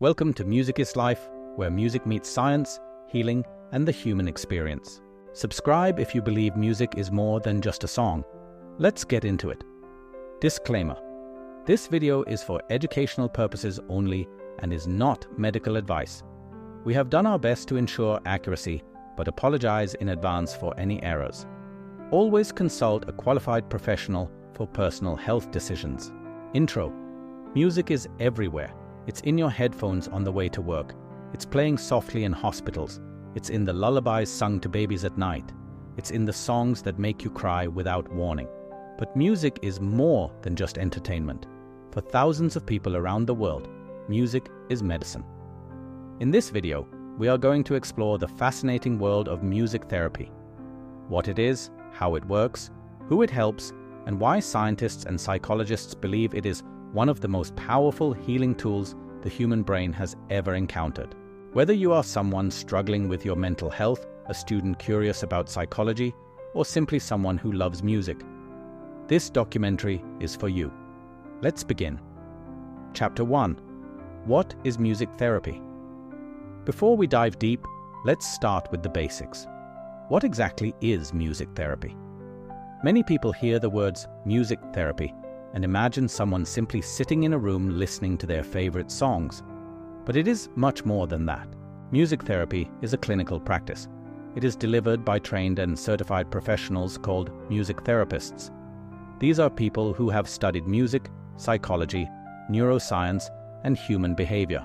Welcome to Music is Life, where music meets science, healing, and the human experience. Subscribe if you believe music is more than just a song. Let's get into it. Disclaimer: this video is for educational purposes only and is not medical advice. We have done our best to ensure accuracy, but apologize in advance for any errors. Always consult a qualified professional for personal health decisions. Intro: music is everywhere. It's in your headphones on the way to work. It's playing softly in hospitals. It's in the lullabies sung to babies at night. It's in the songs that make you cry without warning. But music is more than just entertainment. For thousands of people around the world, music is medicine. In this video, we are going to explore the fascinating world of music therapy. What it is, how it works, who it helps, and why scientists and psychologists believe it is one of the most powerful healing tools the human brain has ever encountered. Whether you are someone struggling with your mental health, a student curious about psychology, or simply someone who loves music, this documentary is for you. Let's begin. Chapter 1. What is music therapy? Before we dive deep, let's start with the basics. What exactly is music therapy? Many people hear the words music therapy and imagine someone simply sitting in a room listening to their favorite songs. But it is much more than that. Music therapy is a clinical practice. It is delivered by trained and certified professionals called music therapists. These are people who have studied music, psychology, neuroscience, and human behavior,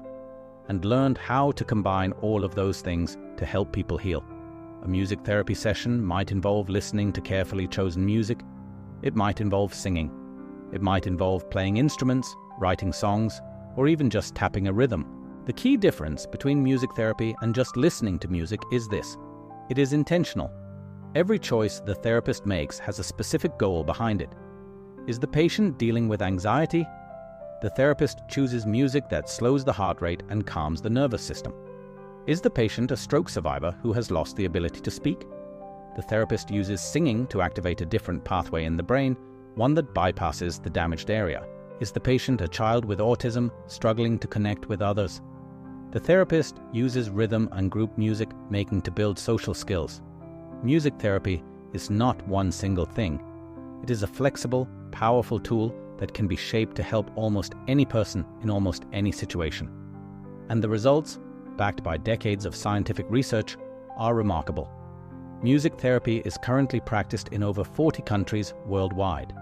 and learned how to combine all of those things to help people heal. A music therapy session might involve listening to carefully chosen music. It might involve singing. It might involve playing instruments, writing songs, or even just tapping a rhythm. The key difference between music therapy and just listening to music is this: it is intentional. Every choice the therapist makes has a specific goal behind it. Is the patient dealing with anxiety? The therapist chooses music that slows the heart rate and calms the nervous system. Is the patient a stroke survivor who has lost the ability to speak? The therapist uses singing to activate a different pathway in the brain, one that bypasses the damaged area. Is the patient a child with autism struggling to connect with others? The therapist uses rhythm and group music making to build social skills. Music therapy is not one single thing. It is a flexible, powerful tool that can be shaped to help almost any person in almost any situation. And the results, backed by decades of scientific research, are remarkable. Music therapy is currently practiced in over 40 countries worldwide.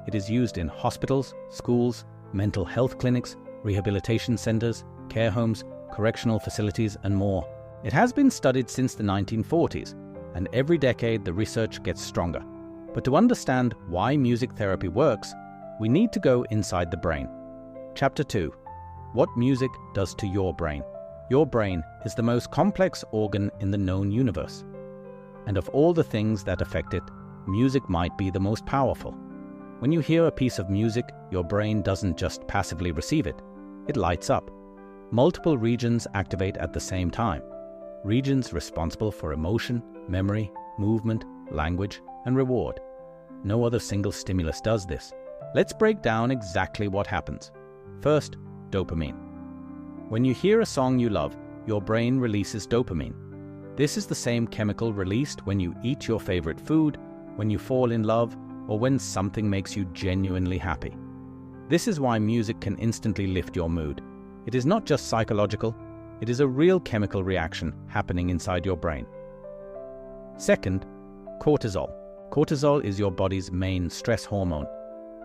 It is used in hospitals, schools, mental health clinics, rehabilitation centers, care homes, correctional facilities, and more. It has been studied since the 1940s, and every decade the research gets stronger. But to understand why music therapy works, we need to go inside the brain. Chapter 2. What music does to your brain. Your brain is the most complex organ in the known universe. And of all the things that affect it, music might be the most powerful. When you hear a piece of music, your brain doesn't just passively receive it. It lights up. Multiple regions activate at the same time. Regions responsible for emotion, memory, movement, language, and reward. No other single stimulus does this. Let's break down exactly what happens. First, dopamine. When you hear a song you love, your brain releases dopamine. This is the same chemical released when you eat your favorite food, when you fall in love, or when something makes you genuinely happy. This is why music can instantly lift your mood. It is not just psychological, it is a real chemical reaction happening inside your brain. Second, cortisol. Cortisol is your body's main stress hormone.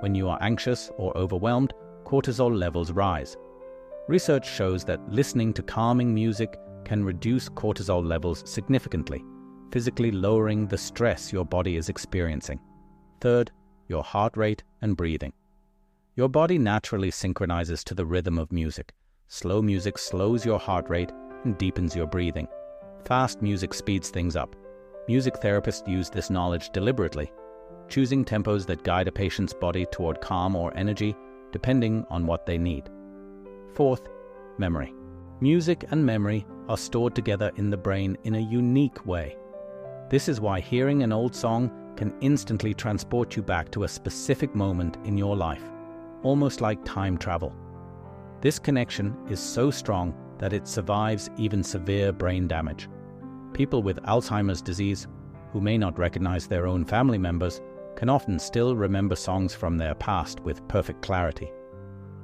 When you are anxious or overwhelmed, cortisol levels rise. Research shows that listening to calming music can reduce cortisol levels significantly, physically lowering the stress your body is experiencing. Third, your heart rate and breathing. Your body naturally synchronizes to the rhythm of music. Slow music slows your heart rate and deepens your breathing. Fast music speeds things up. Music therapists use this knowledge deliberately, choosing tempos that guide a patient's body toward calm or energy, depending on what they need. Fourth, memory. Music and memory are stored together in the brain in a unique way. This is why hearing an old song can instantly transport you back to a specific moment in your life, almost like time travel. This connection is so strong that it survives even severe brain damage. People with Alzheimer's disease, who may not recognize their own family members, can often still remember songs from their past with perfect clarity.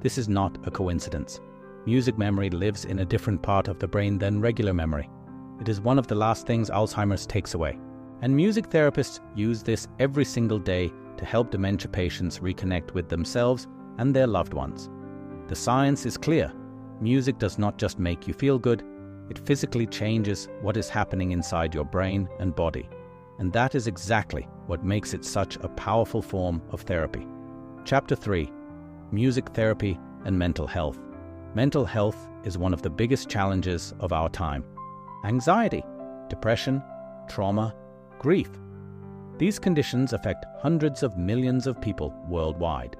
This is not a coincidence. Music memory lives in a different part of the brain than regular memory. It is one of the last things Alzheimer's takes away. And music therapists use this every single day to help dementia patients reconnect with themselves and their loved ones. The science is clear. Music does not just make you feel good, it physically changes what is happening inside your brain and body. And that is exactly what makes it such a powerful form of therapy. Chapter 3: Music Therapy and Mental Health. Mental health is one of the biggest challenges of our time. Anxiety, depression, trauma, grief. These conditions affect hundreds of millions of people worldwide.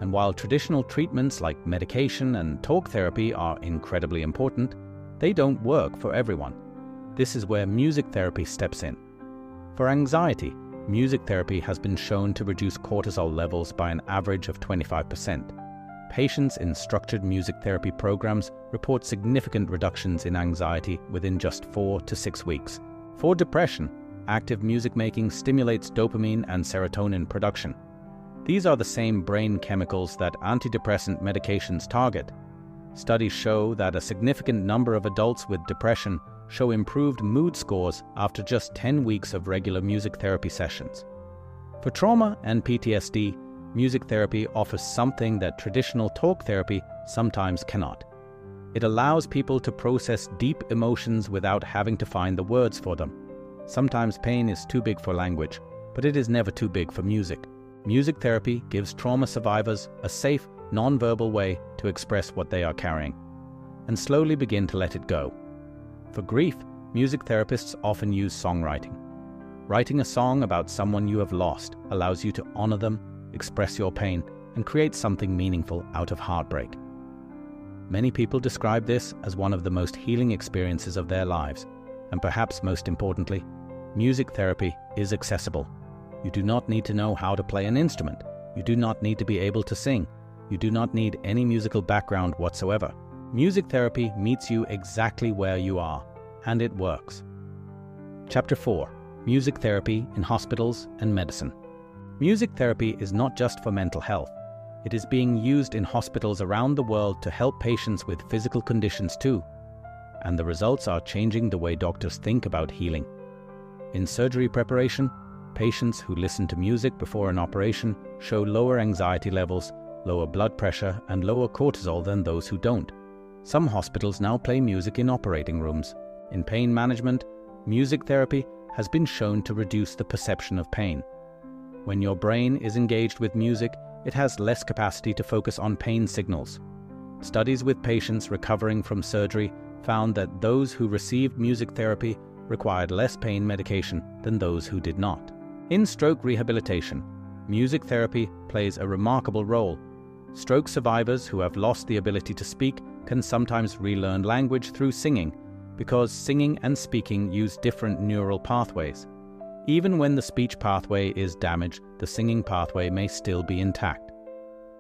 And while traditional treatments like medication and talk therapy are incredibly important, they don't work for everyone. This is where music therapy steps in. For anxiety, music therapy has been shown to reduce cortisol levels by an average of 25%. Patients in structured music therapy programs report significant reductions in anxiety within just 4 to 6 weeks. For depression, active music making stimulates dopamine and serotonin production. These are the same brain chemicals that antidepressant medications target. Studies show that a significant number of adults with depression show improved mood scores after just 10 weeks of regular music therapy sessions. For trauma and PTSD, music therapy offers something that traditional talk therapy sometimes cannot. It allows people to process deep emotions without having to find the words for them. Sometimes pain is too big for language, but it is never too big for music. Music therapy gives trauma survivors a safe, non-verbal way to express what they are carrying, and slowly begin to let it go. For grief, music therapists often use songwriting. Writing a song about someone you have lost allows you to honor them, express your pain, and create something meaningful out of heartbreak. Many people describe this as one of the most healing experiences of their lives, and perhaps most importantly, music therapy is accessible. You do not need to know how to play an instrument. You do not need to be able to sing. You do not need any musical background whatsoever. Music therapy meets you exactly where you are, and it works. Chapter 4: Music Therapy in Hospitals and Medicine. Music therapy is not just for mental health. It is being used in hospitals around the world to help patients with physical conditions too. And the results are changing the way doctors think about healing. In surgery preparation, patients who listen to music before an operation show lower anxiety levels, lower blood pressure, and lower cortisol than those who don't. Some hospitals now play music in operating rooms. In pain management, music therapy has been shown to reduce the perception of pain. When your brain is engaged with music, it has less capacity to focus on pain signals. Studies with patients recovering from surgery found that those who received music therapy required less pain medication than those who did not. In stroke rehabilitation, music therapy plays a remarkable role. Stroke survivors who have lost the ability to speak can sometimes relearn language through singing, because singing and speaking use different neural pathways. Even when the speech pathway is damaged, the singing pathway may still be intact.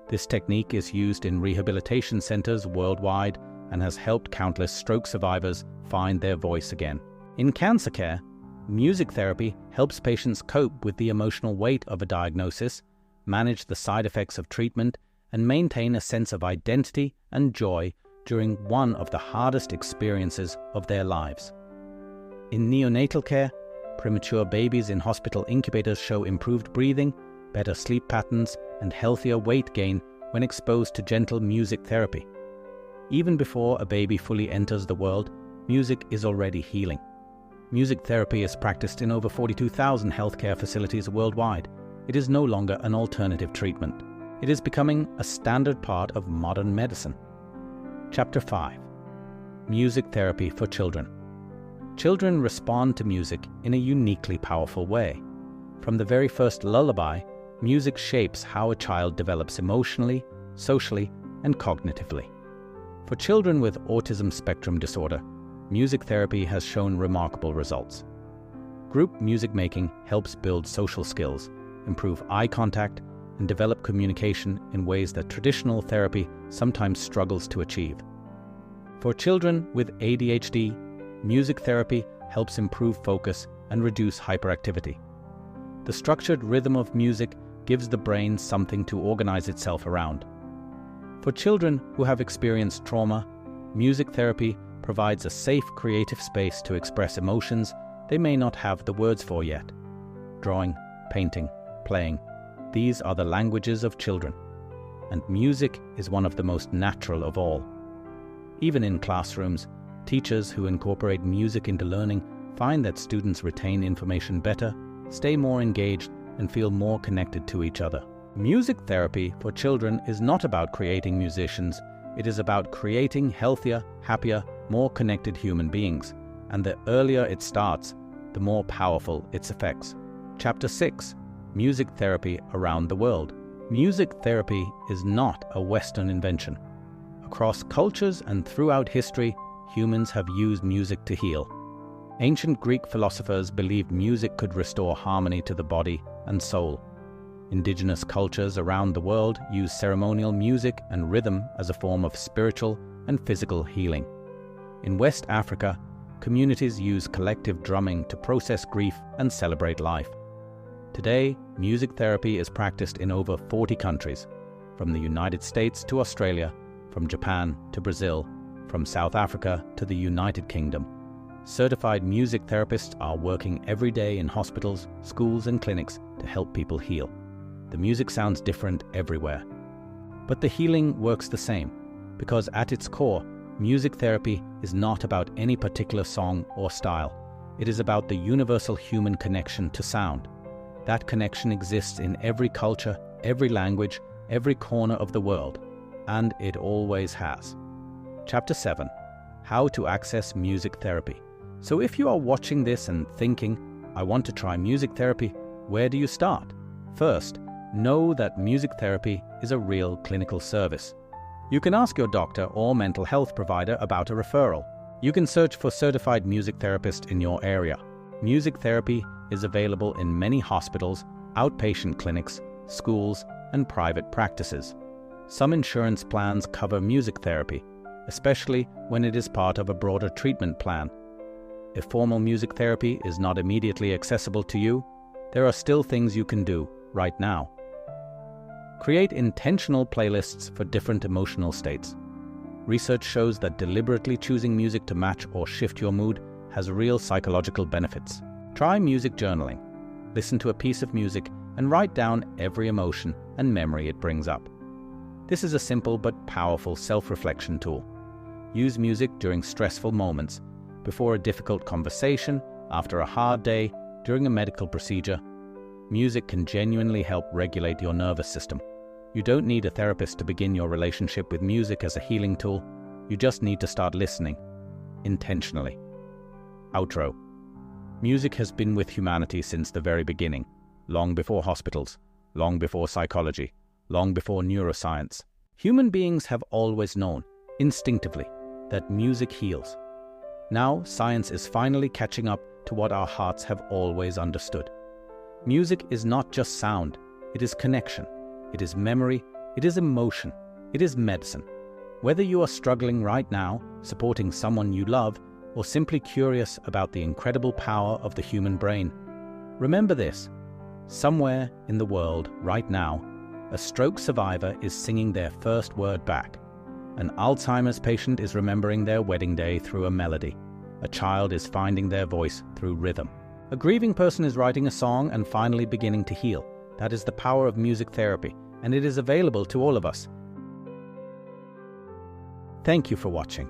This technique is used in rehabilitation centers worldwide and has helped countless stroke survivors find their voice again. In cancer care, music therapy helps patients cope with the emotional weight of a diagnosis, manage the side effects of treatment, and maintain a sense of identity and joy during one of the hardest experiences of their lives. In neonatal care, premature babies in hospital incubators show improved breathing, better sleep patterns, and healthier weight gain when exposed to gentle music therapy. Even before a baby fully enters the world, music is already healing. Music therapy is practiced in over 42,000 healthcare facilities worldwide. It is no longer an alternative treatment. It is becoming a standard part of modern medicine. Chapter 5: Music Therapy for Children. Children respond to music in a uniquely powerful way. From the very first lullaby, music shapes how a child develops emotionally, socially, and cognitively. For children with autism spectrum disorder, music therapy has shown remarkable results. Group music making helps build social skills, improve eye contact, and develop communication in ways that traditional therapy sometimes struggles to achieve. For children with ADHD, music therapy helps improve focus and reduce hyperactivity. The structured rhythm of music gives the brain something to organize itself around. For children who have experienced trauma, music therapy provides a safe, creative space to express emotions they may not have the words for yet. Drawing, painting, playing, these are the languages of children, and music is one of the most natural of all. Even in classrooms, teachers who incorporate music into learning find that students retain information better, stay more engaged, and feel more connected to each other. Music therapy for children is not about creating musicians, it is about creating healthier, happier, more connected human beings, and the earlier it starts, the more powerful its effects. Chapter 6. Music Therapy Around the World. Music therapy is not a Western invention. Across cultures and throughout history, humans have used music to heal. Ancient Greek philosophers believed music could restore harmony to the body and soul. Indigenous cultures around the world use ceremonial music and rhythm as a form of spiritual and physical healing. In West Africa, communities use collective drumming to process grief and celebrate life. Today, music therapy is practiced in over 40 countries, from the United States to Australia, from Japan to Brazil, from South Africa to the United Kingdom. Certified music therapists are working every day in hospitals, schools, and clinics to help people heal. The music sounds different everywhere, but the healing works the same, because at its core, music therapy is not about any particular song or style. It is about the universal human connection to sound. That connection exists in every culture, every language, every corner of the world, and it always has. Chapter 7. How to access music therapy. So if you are watching this and thinking, I want to try music therapy, where do you start? First, know that music therapy is a real clinical service. You can ask your doctor or mental health provider about a referral. You can search for certified music therapist in your area. Music therapy is available in many hospitals, outpatient clinics, schools, and private practices. Some insurance plans cover music therapy, especially when it is part of a broader treatment plan. If formal music therapy is not immediately accessible to you, there are still things you can do right now. Create intentional playlists for different emotional states. Research shows that deliberately choosing music to match or shift your mood has real psychological benefits. Try music journaling. Listen to a piece of music and write down every emotion and memory it brings up. This is a simple but powerful self-reflection tool. Use music during stressful moments, before a difficult conversation, after a hard day, during a medical procedure. Music can genuinely help regulate your nervous system. You don't need a therapist to begin your relationship with music as a healing tool. You just need to start listening, intentionally. Outro. Music has been with humanity since the very beginning, long before hospitals, long before psychology, long before neuroscience. Human beings have always known, instinctively, that music heals. Now, science is finally catching up to what our hearts have always understood. Music is not just sound, it is connection, it is memory, it is emotion, it is medicine. Whether you are struggling right now, supporting someone you love, or simply curious about the incredible power of the human brain, remember this: somewhere in the world right now, a stroke survivor is singing their first word back. An Alzheimer's patient is remembering their wedding day through a melody. A child is finding their voice through rhythm. A grieving person is writing a song and finally beginning to heal. That is the power of music therapy, and it is available to all of us. Thank you for watching.